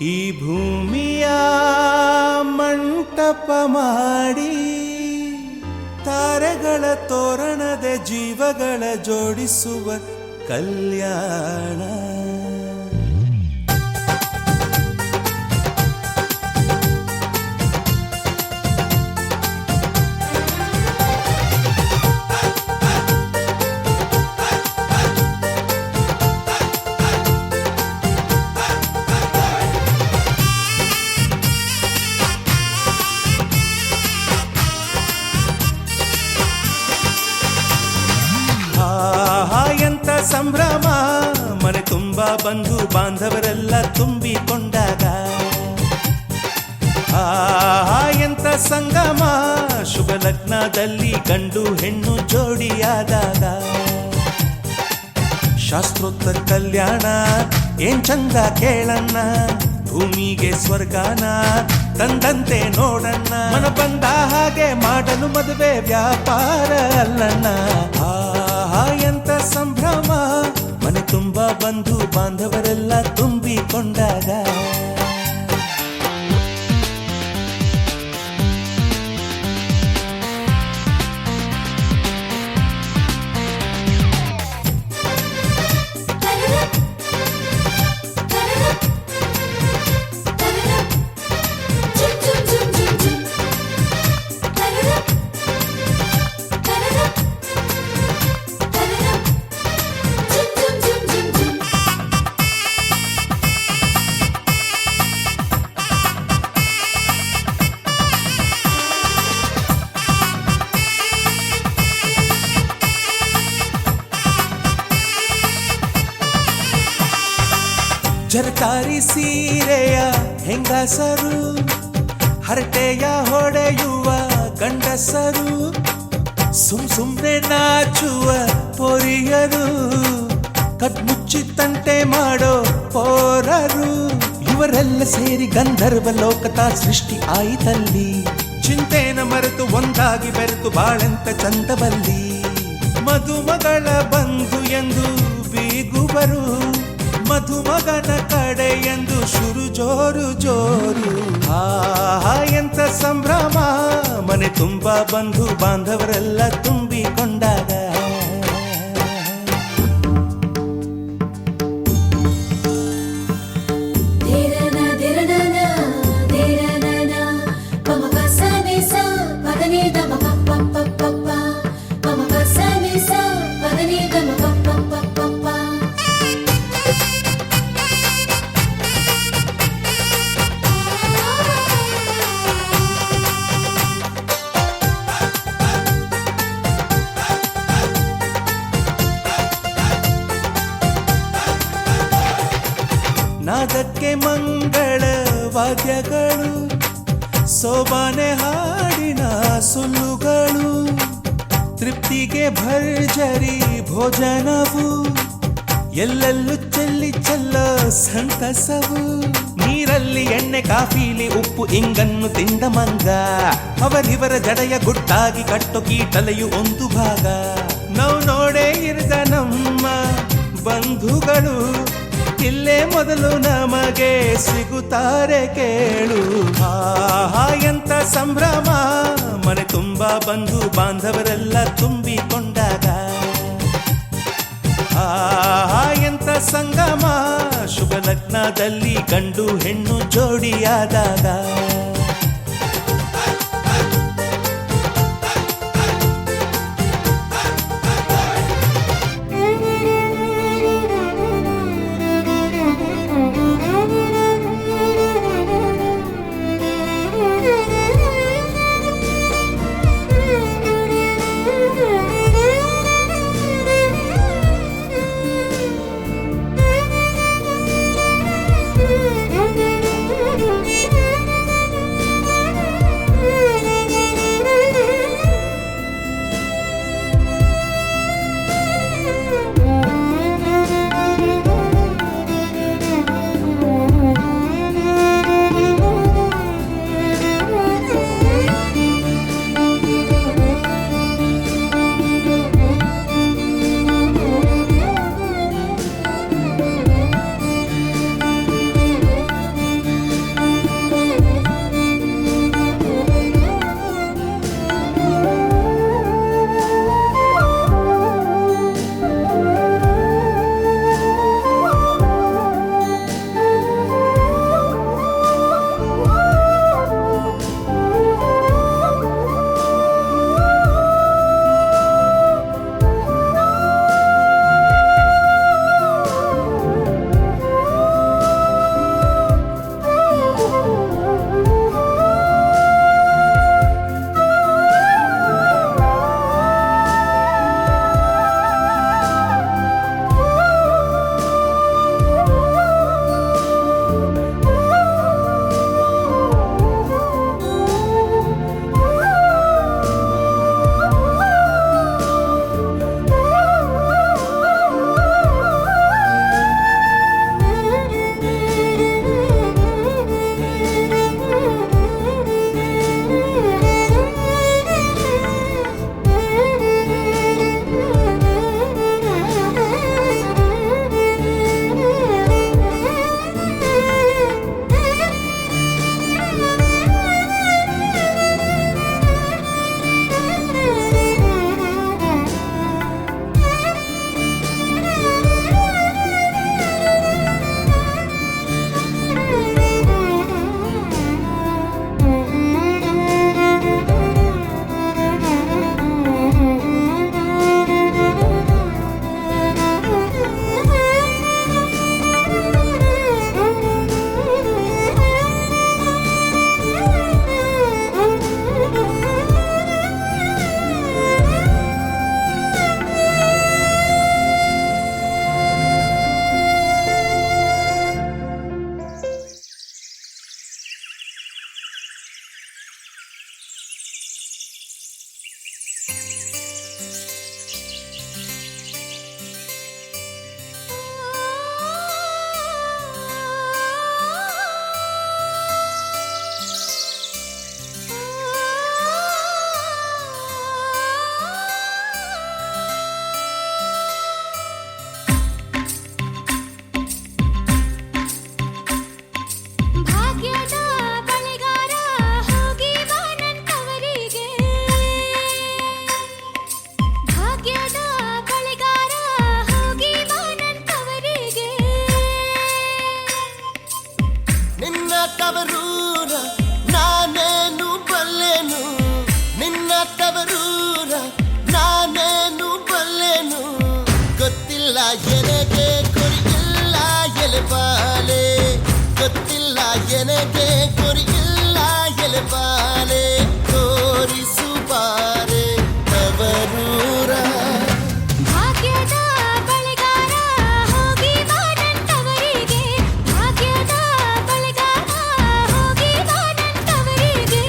ಈ ಭೂಮಿಯ ಮಂಟಪ ಮಾಡಿ ತಾರೆಗಳ ತೋರಣದ ಜೀವಗಳ ಜೋಡಿಸುವ ಕಲ್ಯಾಣ. ಎಂತ ಸಂಭ್ರಮ, ಮನೆ ತುಂಬ ಬಂಧು ಬಾಂಧವರೆಲ್ಲ ತುಂಬಿಕೊಂಡಾಗ. ಎಂತ ಸಂಗಮ, ಶುಭ ಲಗ್ನದಲ್ಲಿ ಗಂಡು ಹೆಣ್ಣು ಜೋಡಿಯಾದಾಗ. ಶಾಸ್ತ್ರೋತ್ತರ ಕಲ್ಯಾಣ ಏನ್ ಚಂದ ಕೇಳಣ್ಣ, ಭೂಮಿಗೆ ಸ್ವರ್ಗಾನ ತಂದಂತೆ ನೋಡಣ್ಣ. ಮನ ಬಂದ ಹಾಗೆ ಮಾಡಲು ಮದುವೆ ವ್ಯಾಪಾರ ಅಲ್ಲಣ್ಣ. ಎಂತ ಸಂಭ್ರಮ, ಮನೆ ತುಂಬ ಬಂಧು ಬಾಂಧವರೆಲ್ಲ ತುಂಬಿಕೊಂಡಾಗ. ಜರತಾರಿ ಸೀರೆಯ ಹೆಂಗಸರು, ಹರಟೆಯ ಹೊಡೆಯುವ ಗಂಡಸರು, ಸುಮ್ನೆ ನಾಚುವ ಪೊರಿಯರು, ಕಟ್ಮುಚ್ಚಿ ತಂಟೆ ಮಾಡೋ ಪೋರರು, ಇವರೆಲ್ಲ ಸೇರಿ ಗಂಧರ್ವ ಲೋಕದ ಸೃಷ್ಟಿ ಆಯಿತಲ್ಲಿ. ಚಿಂತೆನ ಮರೆತು ಒಂದಾಗಿ ಬೆರೆತು ಬಾಳೆಂತ ಚಂದವಲ್ಲಿ. ಮದುಮಗಳ ಬಂಧು ಎಂದು ಬೀಗುವರು, ಮಧುಮಗನ ಕಡೆ ಎಂದು ಶುರು ಜೋರು ಜೋರು. ಎಂತ ಸಂಭ್ರಮ, ಮನೆ ತುಂಬ ಬಂಧು ಬಾಂಧವರೆಲ್ಲ ತುಂಬಿಕೊಂಡಾಗ. ನಾದಕ್ಕೆ ಮಂಗಳ ವಾದ್ಯಗಳು, ಸೋಬಾನೆ ಹಾಡಿನ ಸುಳ್ಳುಗಳು, ತೃಪ್ತಿಗೆ ಭರ್ಜರಿ ಭೋಜನವು, ಎಲ್ಲೆಲ್ಲೂ ಚೆಲ್ಲಿ ಚೆಲ್ಲೋ ಸಂತಸವು. ನೀರಲ್ಲಿ ಎಣ್ಣೆ ಕಾಫಿಲಿ ಉಪ್ಪು ಇಂಗನ್ನು ತಿಂದ ಮಂಗ, ಅವರಿವರ ಜಡೆಯ ಗುಟ್ಟಾಗಿ ಕಟ್ಟು ಕೀಟಲೆಯು ಒಂದು ಭಾಗ. ನಾವು ನೋಡೇ ಇರದ ನಮ್ಮ ಬಂಧುಗಳು ಇಲ್ಲೇ ಮೊದಲು ನಮಗೆ ಸಿಗುತ್ತಾರೆ ಕೇಳು. ಎಂತ ಸಂಭ್ರಮ, ಮನೆ ತುಂಬ ಬಂಧು ಬಾಂಧವರೆಲ್ಲ ತುಂಬಿಕೊಂಡಾಗ. ಎಂತ ಸಂಗಮ, ಶುಭ ಲಗ್ನದಲ್ಲಿ ಗಂಡು ಹೆಣ್ಣು ಜೋಡಿಯಾದಾಗ. ತವರೂರ ನಾನೇನು ಬಲ್ಲೆನು, ನಿನ್ನ ತವರೂರ ನಾನೇನು ಬಲ್ಲೆನು. ಗೊತ್ತಿಲ್ಲ ಎನಗೆ ಗುರಿಯಿಲ್ಲ ಎಲೆಬಾಲೆ, ಗೊತ್ತಿಲ್ಲ ಎನಗೆ ಗುರಿಯಿಲ್ಲ ಎಲೆಬಾಲೆ. ತೋರಿಸು ಬಾರೆ ತವರೂರ. ಭಾಗ್ಯದ ಬಳೆಗಾರ ಹೋಗಿ ಬಾನಂತವರಿಗೆ, ಭಾಗ್ಯದ ಬಳೆಗಾರ ಹೋಗಿ ಬಾನಂತವರಿಗೆ.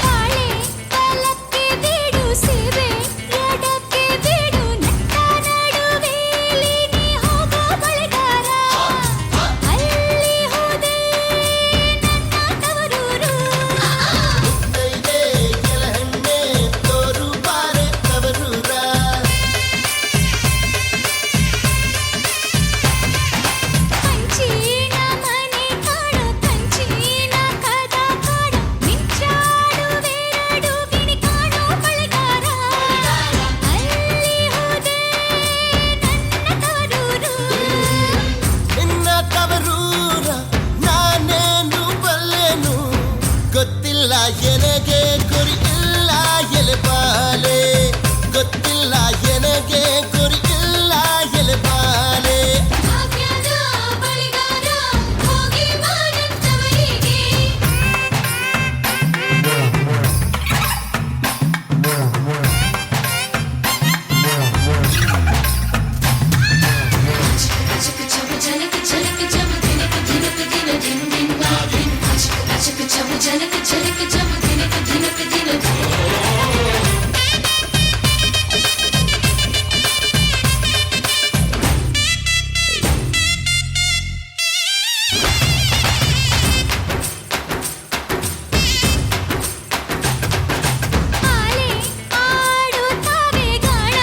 ತಾಳೆ ಕಾಲಕ್ಕೆ ಬೀಡು ಸೇವೆ, ಎಡಕ್ಕೆ ಬೀಡು ನಟ್ಟ ನಡುವೆಲಿ ನೀ ಹೋಗೋ ಬಳೆಗಾರ. ಅಲ್ಲಿ ಹೋದೆ ನನ್ನ ತವರೂರು. ಮುತ್ತೈದೆ ಕೆಳಹಣ್ಣೆ ತೋರು ಬಾರೆ ತವರೂರ. ಕಂಚಿನ ಮನೆ ಕಾಣೋ, ಕಂಚಿನ ಕದ ಕಾಣೋ, ಮಿಂಚಾಡುವೆರಡು ಗಿಣಿ ಕಾಣೋ ಬಳೆಗಾರ. ಅಲ್ಲಿ ಹೋದೆ ನನ್ನ ತವರೂರು. ನಿನ್ನ ತವರೂರ ನಾನೇನು ಬಲ್ಲೆನು, ಗೊತ್ತಿಲ್ಲ ಎನಗೆ ಗುರಿಯಿಲ್ಲ ಎಲೆಬಾಲೆ, ಗೊತ್ತಿಲ್ಲ ಎನಗೆ ಗುರಿಯಿಲ್ಲ ಎಲೆಬಾಲೆ. ಭಾಗ್ಯದ ಬಳೆಗಾರ ಹೋಗಿ ಬಾನಂತವರಿಗೆ. ಆಲೆ ಆಡುತ್ತಾವೆ ಗಾಳ,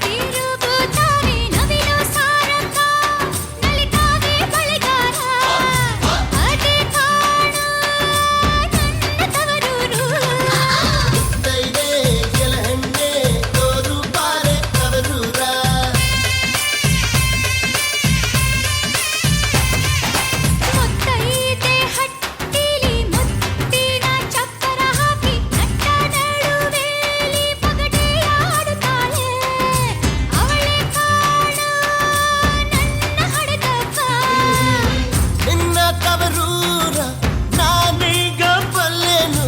ತಿರುಗುತ್ತಾವೆ ನವಿಲು ಸಾರಕ, ನಲಿತಾವೆ ಬಳೆಗಾರ. ಅದೇ ಕಾಣೋ ನನ್ನ ತವರೂರು. ಮುತ್ತೈದೆ ಕೆಳಹಣ್ಣೆ ತೋರು ಬಾರೆ ತವರೂರ. ಮುತ್ತೈದೆ ಹಟ್ಟಿಲಿ ಮುತ್ತಿನ ಚಪ್ಪರ ಹಾಕಿ ನಟ್ಟ ನಡುವೆಲಿ ಪಗಡೆ ಆಡುತ್ತಾಳೆ. ಅವಳೆ ಕಾಣೋ ನನ್ನ ಹಡಗಪ್ಪ. ನಿನ್ನ ತವರೂರ ನಾನೀಗ ಬಲ್ಲೆನು,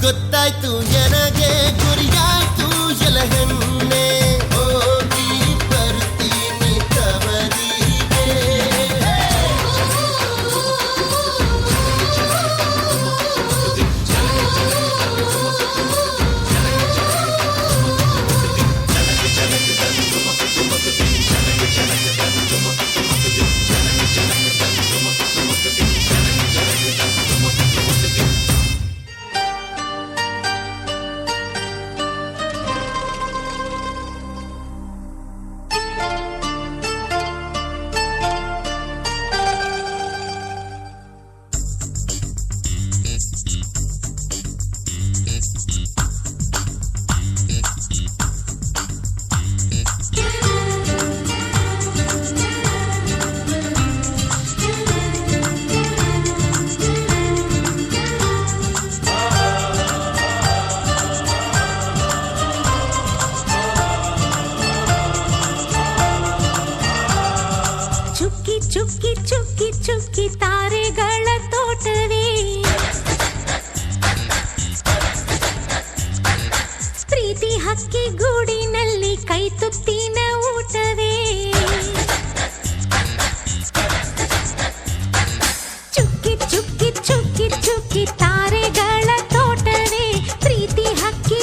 ಗೊತ್ತಾಯ್ತು ಎನಗೆ ಗುರಿಯಾಯ್ತು ಎಲಹೆಣ್ಣೆ. ಹೋಗಿ ಬರ್ತೀನಿ ತವರಿಗೆ. ಚುಕ್ಕಿ ಚುಕ್ಕಿ ಚುಕ್ಕಿ ಚುಕ್ಕಿ ತಾರೆಗಳ ತೋಟವೇ, ಪ್ರೀತಿ ಹಕ್ಕಿ ಗೂಡಿನಲ್ಲಿ ಕೈ ತುತ್ತಿನ ಊಟವೇ. ಚುಕ್ಕಿ ಚುಕ್ಕಿ ಚುಕ್ಕಿ ಚುಕ್ಕಿ ತಾರೆಗಳ ತೋಟವೇ, ಪ್ರೀತಿ ಹಕ್ಕಿ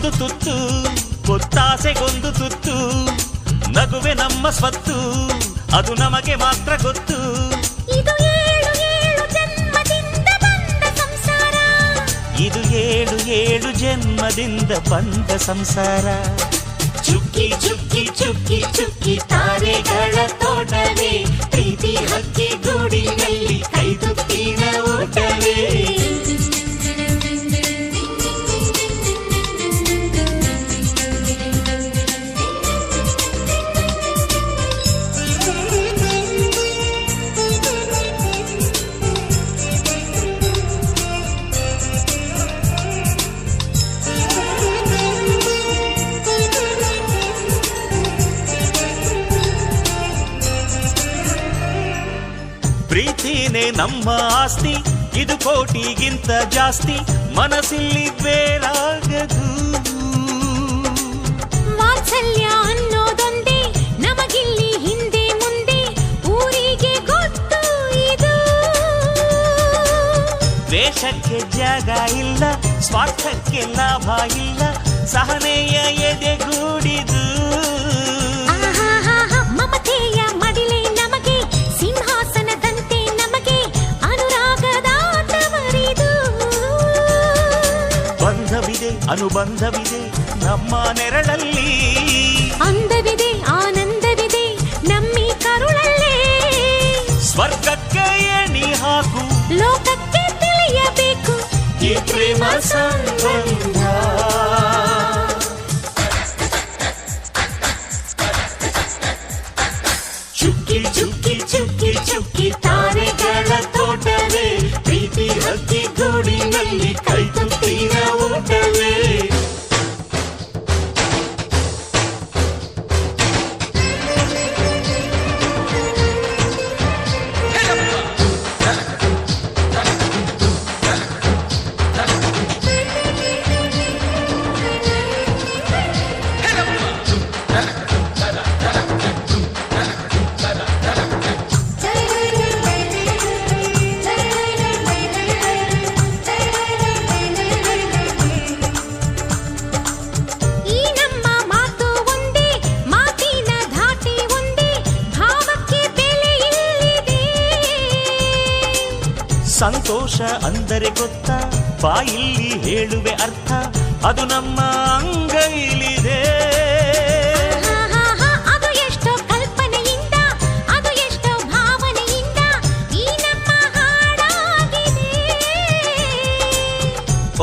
ಆಸೆಗೊಂದು ತುತ್ತು ಒತ್ತಾಸೆಗೊಂದು ತುತ್ತು ನಗುವೆ ನಮ್ಮ ಸ್ವತ್ತು ಅದು ನಮಗೆ ಮಾತ್ರ ಗೊತ್ತು. ಇದು ಏಳು ಏಳು ಜನ್ಮದಿಂದ ಬಂದ ಸಂಸಾರ, ಇದು ಏಳು ಏಳು ಜನ್ಮದಿಂದ ಬಂದ ಸಂಸಾರ. ಚುಕ್ಕಿ ಚುಕ್ಕಿ ಚುಕ್ಕಿ ಚುಕ್ಕಿ ತಾರೆಗಳ ತೋಟವೇ, ಪ್ರೀತಿ ಹಕ್ಕಿ ಗೂಡಿನಲ್ಲಿ ಕೈತುತ್ತಿನ ಊಟವೇ. ಪ್ರೀತಿನೇ ನಮ್ಮ ಆಸ್ತಿ, ಇದು ಕೋಟಿಗಿಂತ ಜಾಸ್ತಿ, ಮನಸ್ಸಿಲ್ಲಿ ಬೇರಾಗದು. ವಾತ್ಸಲ್ಯ ಅನ್ನೋದೊಂದೇ ನಮಗಿಲ್ಲಿ ಹಿಂದೆ ಮುಂದೆ ಊರಿಗೆ ಗೊತ್ತು ಇದು. ದ್ವೇಷಕ್ಕೆ ಜಾಗ ಇಲ್ಲ, ಸ್ವಾರ್ಥಕ್ಕೆ ಲಾಭ ಇಲ್ಲ, ಸಹನೆಯ ಎದೆಗೂಡಿದು. ಮಮತೆಯ ಮಡಿಲೆ ನಮಗೆ ಸಿಂಹಾಸನದಂತೆ, ನಮಗೆ ಅನುರಾಗದ ತವರಿದು. ಬಂಧವಿದೆ ಅನುಬಂಧವಿದೆ ನಮ್ಮ ನೆರಳಲ್ಲಿ, ಅಂದವಿದೆ ಆನಂದವಿದೆ ನಮ್ಮಿ ಕರುಳಲ್ಲೇ. ಸ್ವರ್ಗಕ್ಕೆ ಎಣಿ ಹಾಕು, ಲೋಕಕ್ಕೆ ತಿಳಿಯಬೇಕು ಈ ಪ್ರೇಮ ಸಂಬಂಧ. ಚುಕ್ಕಿ ಚುಕ್ಕಿ ಚುಕ್ಕಿ ಚುಕ್ಕಿ ತಾರೆಗಳ ತೋಟವೇ, ಪ್ರೀತಿ ಹಕ್ಕಿ ಗೂಡಿನಲ್ಲಿ ಕೈತುತ್ತಿನ ಊಟವೇ. ಈ ನಮ್ಮ ಮಾತು ಒಂದೇ, ಮಾತಿನ ಧಾಟಿ ಒಂದೇ, ಭಾವಕ್ಕೆ ಬೆಲೆ ಇಲ್ಲಿದೆ. ಸಂತೋಷ ಅಂದರೆ ಗೊತ್ತಾ, ಬಾಯಿಲ್ಲಿ ಹೇಳುವೆ ಅರ್ಥ, ಅದು ನಮ್ಮ ಅಂಗೈಲಿದೆ. ಅದು ಎಷ್ಟೋ ಕಲ್ಪನೆಯಿಂದ, ಅದು ಎಷ್ಟೋ ಭಾವನೆಯಿಂದ ಈ ನಮ್ಮ ಹಾಡಾಗಿದೆ.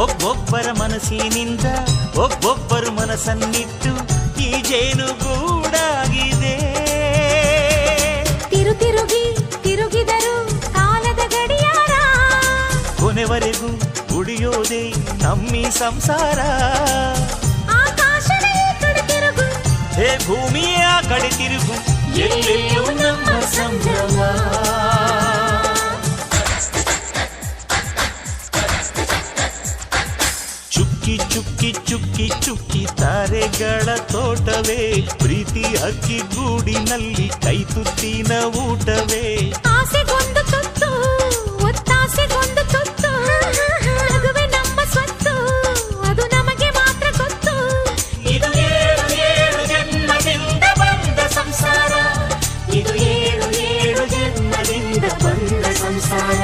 ಒಬ್ಬೊಬ್ಬರ ಮನಸ್ಸಿನಿಂದ ಒಬ್ಬೊಬ್ಬರು ಮನಸ್ಸನ್ನಿಟ್ಟು ಈ ಜೇನುಗೂಡಾಗಿದೆ. ತಿರುಗಿ ತಿರುಗಿದರು ಕಾಲದ ಗಡಿಯಾರ, ಕೊನೆವರೆಗೂ ಉಳಿಯೋದೇ ನಮ್ಮಿ ಸಂಸಾರ. ಆಕಾಶದ ಈ ಕಡೆ ತಿರುಗು, ಹೇ ಭೂಮಿಯ ಕಡೆ ತಿರುಗು, ಎಲ್ಲೆಲ್ಲೂ ನಮ್ಮ ಸಂಭ್ರಮ. ಚುಕ್ಕಿ ಚುಕ್ಕಿ ಚುಕ್ಕಿ ಚುಕ್ಕಿ ತಾರೆಗಳ ತೋಟವೇ, ಪ್ರೀತಿ ಹಕ್ಕಿ ಗೂಡಿನಲ್ಲಿ ಕೈತುತ್ತಿನ ಊಟವೇ. ಆಸೆಗೊಂದು ತುತ್ತು ಒತ್ತಾಸೆಗೊಂದು ತುತ್ತು, ನಗುವೆ ನಮ್ಮ ಸ್ವತ್ತು ಅದು ನಮಗೆ ಮಾತ್ರ ಗೊತ್ತು. ಇದು ಏಳು ಏಳು ಜನ್ಮದಿಂದ ಬಂದ ಸಂಸಾರ, ಇದು ಏಳು ಏಳು ಜನ್ಮದಿಂದ ಬಂದ ಸಂಸಾರ.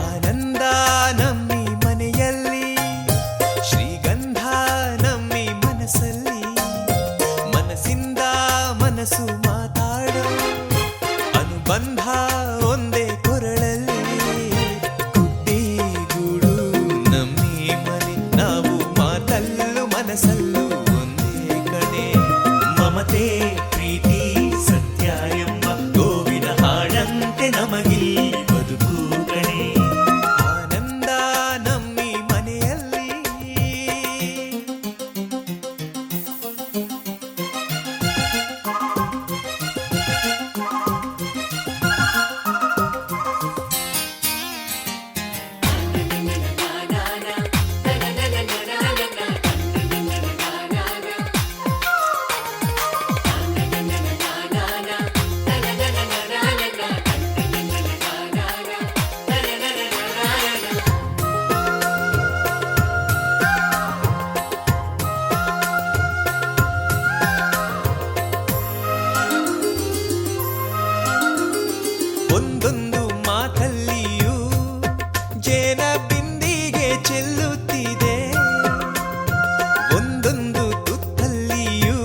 ಆನಂದ ನಮ್ಮಿ ಮನೆಯಲ್ಲಿ, ಶ್ರೀಗಂಧ ನಮ್ಮಿ ಮನಸ್ಸಲ್ಲಿ, ಮನಸ್ಸಿಂದ ಮನಸ್ಸು ಮಾತಾಡೋ ಅನುಬಂಧ ಒಂದೇ ಕೊರಳಲ್ಲಿ. ಗುಡ್ಡಿ ಗೂಡು ನಮ್ಮಿ ಮನೆ, ನಾವು ಮಾತಲ್ಲೂ ಮನಸ್ಸಲ್ಲೂ ಒಂದೇ ಕಣೆ. ಮಮತೆ ಪ್ರೀತಿ ಸತ್ಯ ಎಂಬ ಗೋವಿನ ಹಾಡಂತೆ ನಮಗಿಲ್ಲಿ ಬದುಕು ಕಣೆ. ಆನಂದ ನಮ್ಮಿ ಮನೆಯಲ್ಲಿ. ಒಂದೊಂದು ಮಾತಲ್ಲಿಯೂ ಜೇನ ಬಿಂದಿಗೆ ಚೆಲ್ಲುತ್ತಿದೆ, ಒಂದೊಂದು ತುತ್ತಲ್ಲಿಯೂ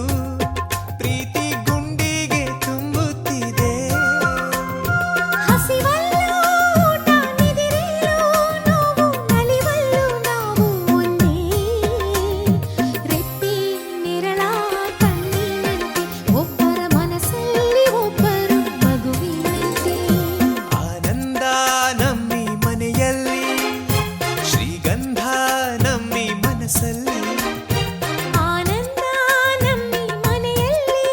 ಪ್ರೀತಿ ಗುಂಡಿಗೆ ತುಂಬುತ್ತಿದೆ. ಹಸಿವಲ್ಲೂ ಊಟ ನಿದಿರೆಯೂ ನೋವು ನಲಿವಲ್ಲೂ ನಾವು ಒಂದೇ. ರೆಪ್ಪೆ ನೆರಳ ಕಣ್ಣಿನಂತೆ ಒಬ್ಬರ ಮನಸ್ಸಲ್ಲಿ ಒಬ್ಬರು ಮಗುವಿನಂತೆ. ಆನಂದ ನಮ್ಮಿ ಮನೆಯಲ್ಲಿ, ಶ್ರೀಗಂಧ ನಮ್ಮಿ ಮನಸ್ಸಲ್ಲಿ. ಆನಂದ ನಮ್ಮಿ ಮನೆಯಲ್ಲಿ.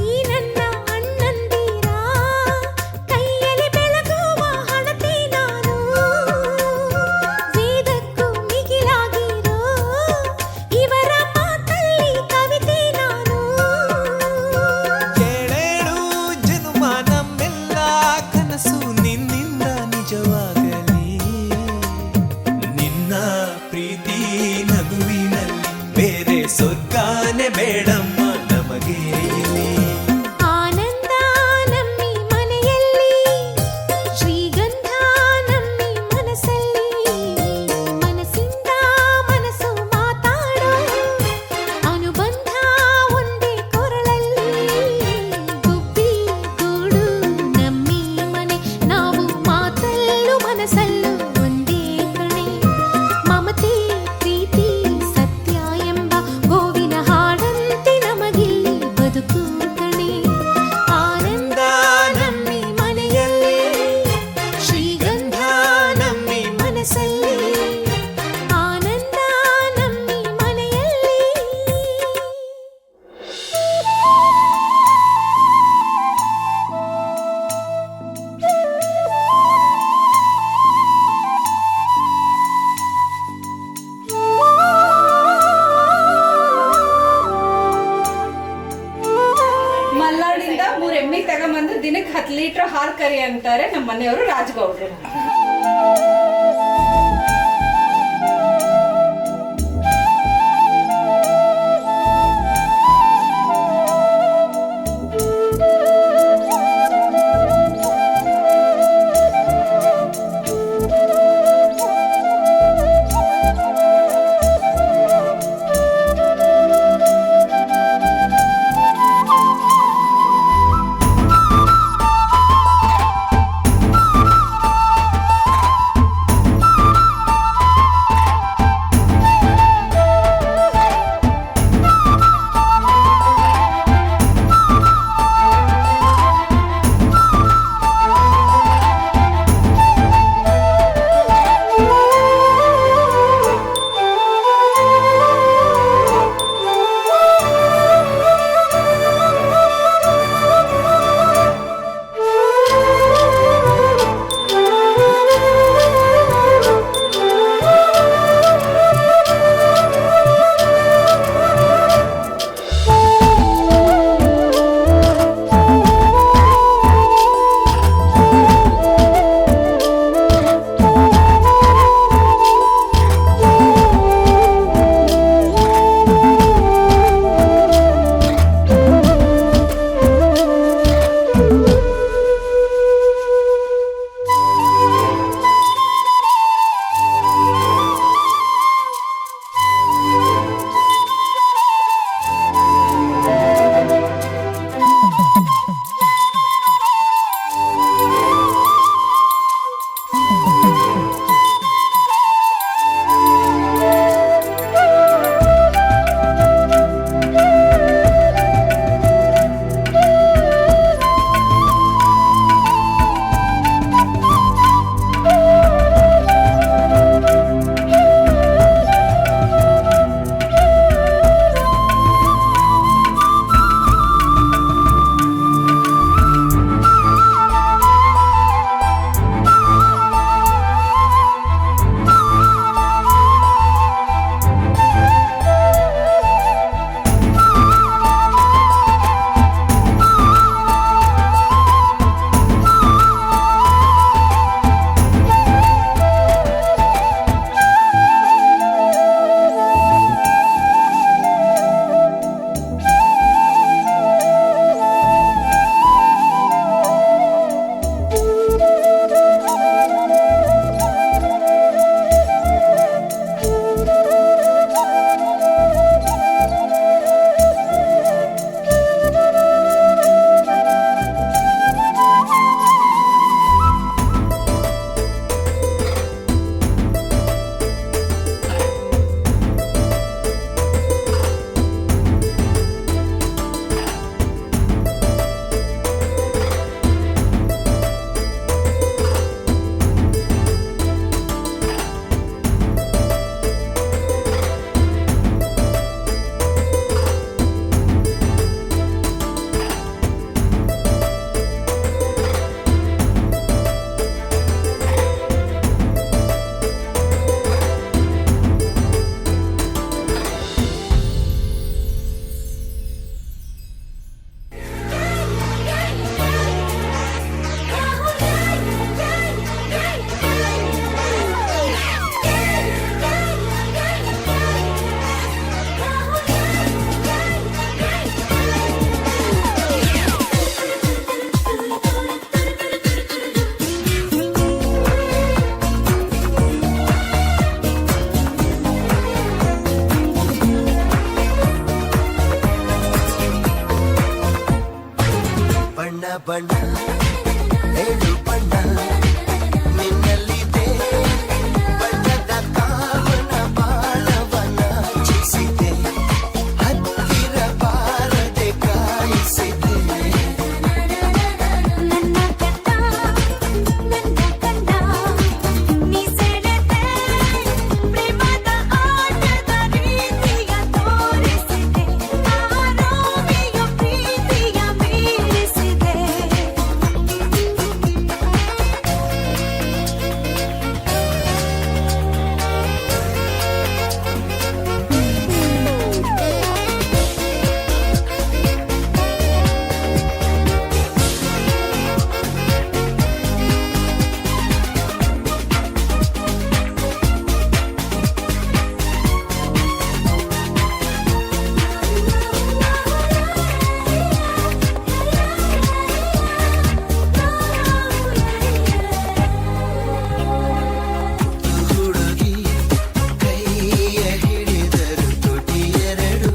ಈ ನನ್ನ ಅಣ್ಣಂದಿರ ಕೈಯಲ್ಲಿ ಬೆಳಗುವ ಹಣತೆ ನಾನು, ವೇದಕ್ಕೂ ಮಿಗಿಲಾಗಿರೋ ಇವರ ಮಾತಲ್ಲಿ ಕವಿತೆ ನಾನು. ಏಳೇಳು ಜನುಮ ನಮ್ಮೆಲ್ಲ ಕನಸು ನಿನ್ನಿಂದ ನಿಜವಾಗಲಿ, ನಿನ್ನ ಪ್ರೀತಿ ನಗುವಿನಲ್ಲಿ ಬೇರೆ ಸ್ವರ್ಗಾನೆ ಬೇಡಮ್ಮ ನಮಗೆ ಇಲ್ಲಿ. ಆನಂದ ನಮ್ಮಿ ಮನೆಯಲ್ಲಿ, ಶ್ರೀಗಂಧ ನಮ್ಮಿ ಮನಸ್ಸಲ್ಲಿ. ಮನಸ್ಸಿಂದ ಮನಸ್ಸು ಮಾತಾಡೋ ಅನುಬಂಧ ಒಂದೇ ಕೊರಳಲ್ಲಿ. ಗುಬ್ಬಿ ಗೂಡು ನಮ್ಮಿ ಮನೆ, ನಾವು ಮಾತಲ್ಲೂ ಮನಸ್ಸಲ್ಲೂ ಒಂದೇ ಕಣೆ. ಮಮತೆ ಪ್ರೀತಿ ಸತ್ಯ ಎಂಬ ಗೋವಿನ ಹಾಡಂತೆ ನಮಗಿಲ್ಲಿ ಬದುಕು ಕಣೆ. ಆನಂದ ನಮ್ಮಿ ಮನೆಯಲ್ಲಿ, ಶ್ರೀಗಂಧ ನಮ್ಮಿ ಮನಸ್ಸಲ್ಲಿ. ಆನಂದ ನಮ್ಮಿ ಮನೆಯಲ್ಲಿ. ಮಲ್ನಾಡಿಂದ 3 ಎಮ್ಮಿ ತಗೊಂಬಂದು ದಿನಕ್ಕೆ 10 ಲೀಟರ್ ಹಾಲು ಕರಿ ಅಂತಾರೆ ನಮ್ಮ ಮನೆಯವರು ರಾಜಗೌಡ್ರು. ಬಣ್ಣ ಏಳು ಬಣ್ಣ ನಿನ್ನಲ್ಲಿದೆ ಬಣ್ಣದ ಕಾಮನ ಬಾಳವನ ಚಿಸಿದೆ ಹತ್ತಿರ ಬಾರದೆ ಕಾಯಿಸಿದೆ ನನ್ನ ಕಂದ ನೀ ಸೆಳೆದೆ ಪ್ರೇಮದ ಆಟದ ರೀತಿಯ ತೋರಿಸಿದೆ ಆರೋಮಿಯ ಪ್ರೀತಿಯ ಮೀರಿಸಿದೆ ಹುಡುಗಿ ಕೈಯ ಹಿಡಿದರು ತುಟಿಯೆರಡು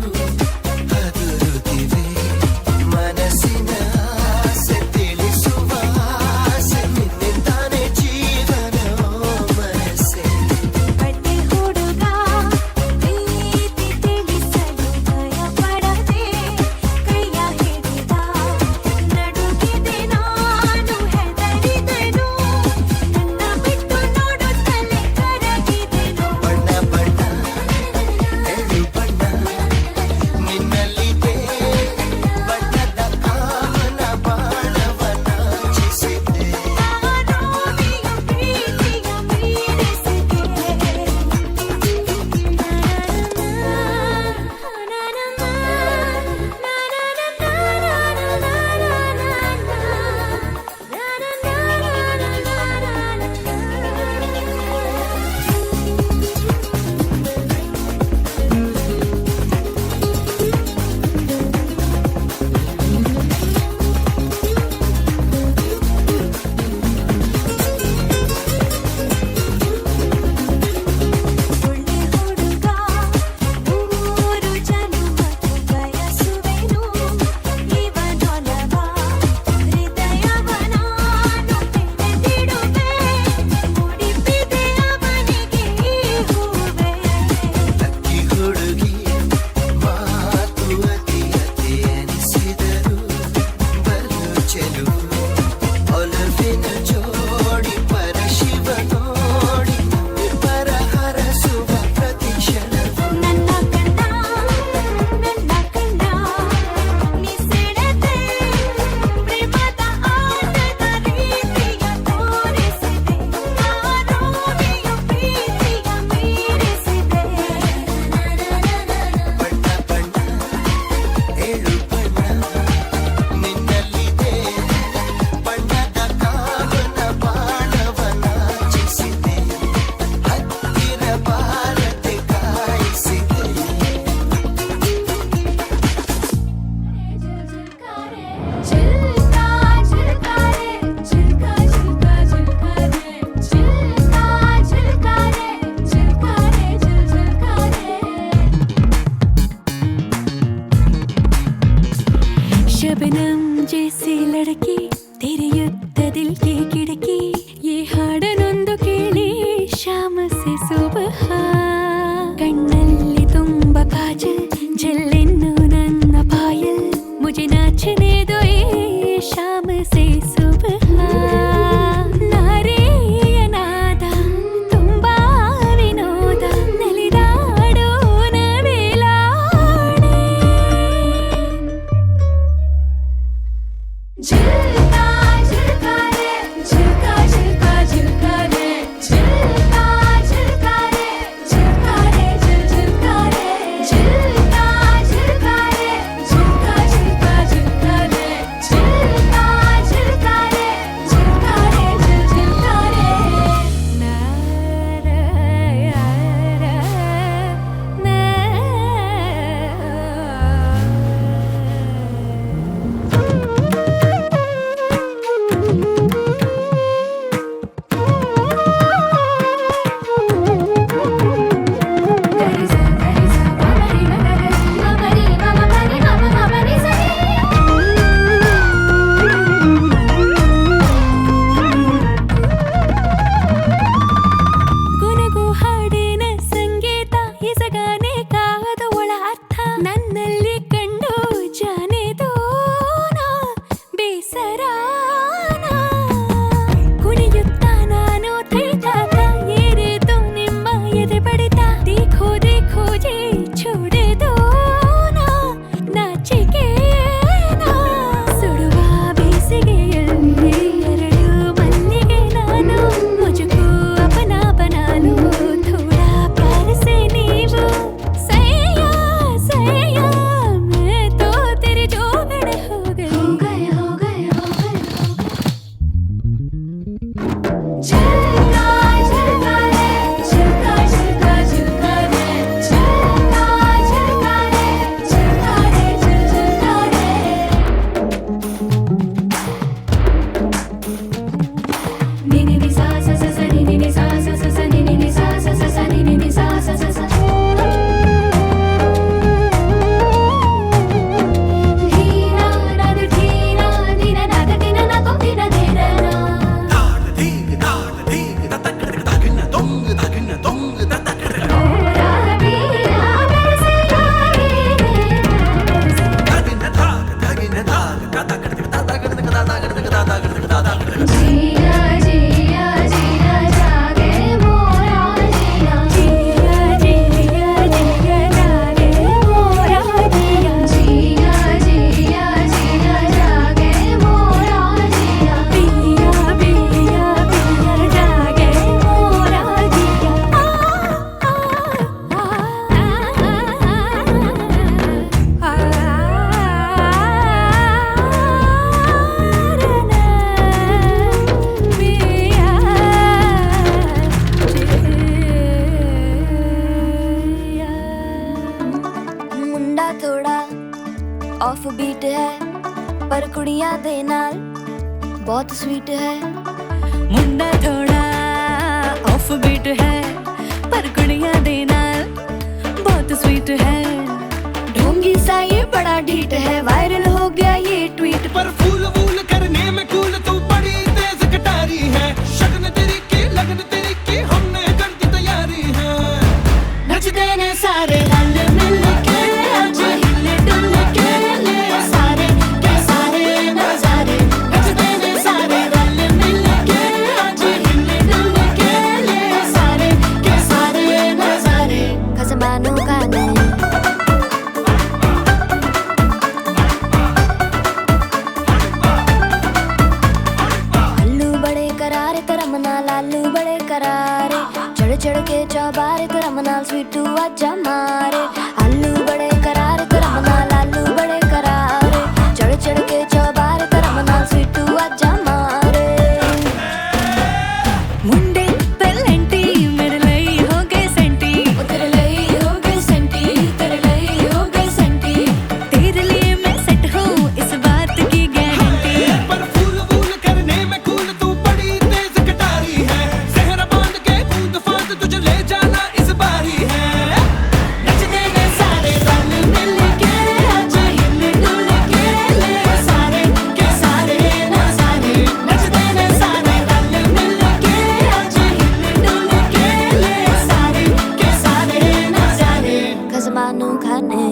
ಅದುರುತ್ತಿವೆ ಮನಸ್ಸಿನ ಆಸೆ ತಿಳಿಸುವ ಆಸೆ ನಿನ್ನಿಂದಾನೆ ಜೀವನ ಮನಸ್ಸೆ ಬಟ್ಟೆ ಹುಡುಗ ಪ್ರೀತಿ ತಿಳಿಸಲು ಭಯ ಪಡದೆ ಕೈಯ ಹಿಡಿದ ನಡುಗಿದೆ ನಾನು ಹೆದರಿದೆನು ನನ್ನ ಬಿಟ್ಟು ನೋಡುತ್ತಲೇ ಕರಗಿದೆನು ಬಣ್ಣ ಬಣ್ಣ ಏಳು ಬಣ್ಣ ನಿನ್ನಲ್ಲಿದೆ ಬಣ್ಣದ ಕಾಮನ ಬಾಳವನ ಚಿಸಿದೆ ಆರೋಮಿಯ ಪ್ರೀತಿಯ ಮೀರಿಸಿದೆ ಒಳ್ಳೆ ಹುಡುಗ ಮೂರು ಜನುಮಕ್ಕೆ ಬಯಸುವೆನು ಇವನೊಲವ ಹೃದಯವ ನಾನು ತೆರೆದಿಡುವೆ ಮುಡಿಪಿದೆ ಅವನಿಗೆ ಈ ಹೂವೆ ಲಕ್ಕಿ ಹುಡುಗಿ ಮಾತು ಅತಿ ಅತಿ ಎನಿಸಿದರು ಬಲು ಚೆಲುವು ಒಲವಿನ ಜೋಡಿ ಪರಶಿವ ನೋಡಿ ಪರ ಹರಸುವ ಪ್ರತಿ ಕ್ಷಣವು ನನ್ನ ಕಂದ ನೀ ಸೆಳೆದೆ ಪ್ರೇಮದ ಆಟದ ರೀತಿಯ ತೋರಿಸಿದೆ ಆರೋಮಿಯ ಪ್ರೀತಿಯ ಮೀರಿಸಿದೆ ಬಣ್ಣ ಬಣ್ಣ ಏಳು ಬಣ್ಣ ನಿನ್ನಲ್ಲಿದೆ ಬಣ್ಣದ ಕಾಮನ ಬಾಣವನ ಚಿಸಿದೆ ಹತ್ತಿರ ಬಾರದೆ ಕಾಯಿಸಿದೆ ಚಿಲ್ಕಾ ಚಿಲ್ಕಾ ರೇ ಚಿಲ್ಕಾ ಚಿಲ್ಕಾ ಚಿಲ್ಕಾ ರೇ ಚಿಲ್ಕಾ ಚಿಲ್ಕಾ ರೇ ಚಿಲ್ಕಾ ರೇ ಚಿಲ್ಕಾ ರೇ शबनम जैसी लड़की ತೆರೆಯುತ್ತ ದಿಲ್ की खिड़की ये ಹಾಡನೊಂದು ಕೇಳಿ ಶಾಮ से सुबह ಕಣ್ಣಲ್ಲಿ ತುಂಬ ಕಾಜಲ್ ಜಲ್ಲೆನ್ನು ನನ್ನ ಪಾಯಲ್ मुझे नाचने दो ये शाम से सुबह ನಾರೆಯ ನಾದ ತುಂಬಾ ವಿನೋದ ನಲಿದಾಡೋಣ ವೇಲಾಡೆ झिलका झिलका रे झिलका झिलका झिलका रे झिलका झिलका रे झिलका रे झिलका रे झिलका झिलका रे झिलका झिलका झिलका रे झिलका झिलका रे झिलका रे झिलका रे ना रा रा ना जिया जिया जिया जागे मोरा जिया जिया जिया जिया जागे मोरा जिया जिया जिया जिया जागे मोरा जिया पिया पिया पिया जागे मोरा जिया मुंडा थोड़ा ऑफ बीट है पर कुड़ियां दे नाल बहुत स्वीट है मुंडा थोड़ा ऑफ बीट है पर कुड़ियां दे नाल बहुत स्वीट है ढोंगी सा ये बड़ा ढीठ है वायरल हो गया ये ट्वीट पर फूल वूल करने में कूल तू बड़ी तेज कटारी है शगन तेरी की लगन तेरी की हमने कर दी तैयारी है नचते ने सारे रल मिल के आज हिले डुल के ले सारे के सारे नजारे नचते ने सारे रल मिल के आज हिले डुल के ले सारे के सारे नजारे खसमानू खाने आलू बड़े करारे तरम नाल आलू बड़े करारे चढ़ चढ़ के चौबारे तरम नाल स्वीटू आजा मारे आलू बड़े करारे तरम नाल आलू बड़े करारे चढ़ चढ़ के चौबारे तरम नाल स्वीटू आजा मारे मुंडे पलेंटी मेरे ਲਈ ਹੋ ਗਏ ਸੈਂਟੀ ਉਹ ਤੇਰੇ ਲਈ ਹੋ ਗਏ ਸੈਂਟੀ तेरे ਲਈ हो गए सेंटी तेरे लिए मैं सेट हूँ इस बात की गारंटी पर फूल वूल करने में कूल तू बड़ी तेज कटारी है जहर बांध के कूद फांद तुझे ले जाना इस बारी है नचते ने सारे रल मिल के आज हिल डुल के ले सारे के सारे नजारे नचते ने सारे रल मिल के आज हिल डुल के ले सारे के सारे नजारे खजमानू खाने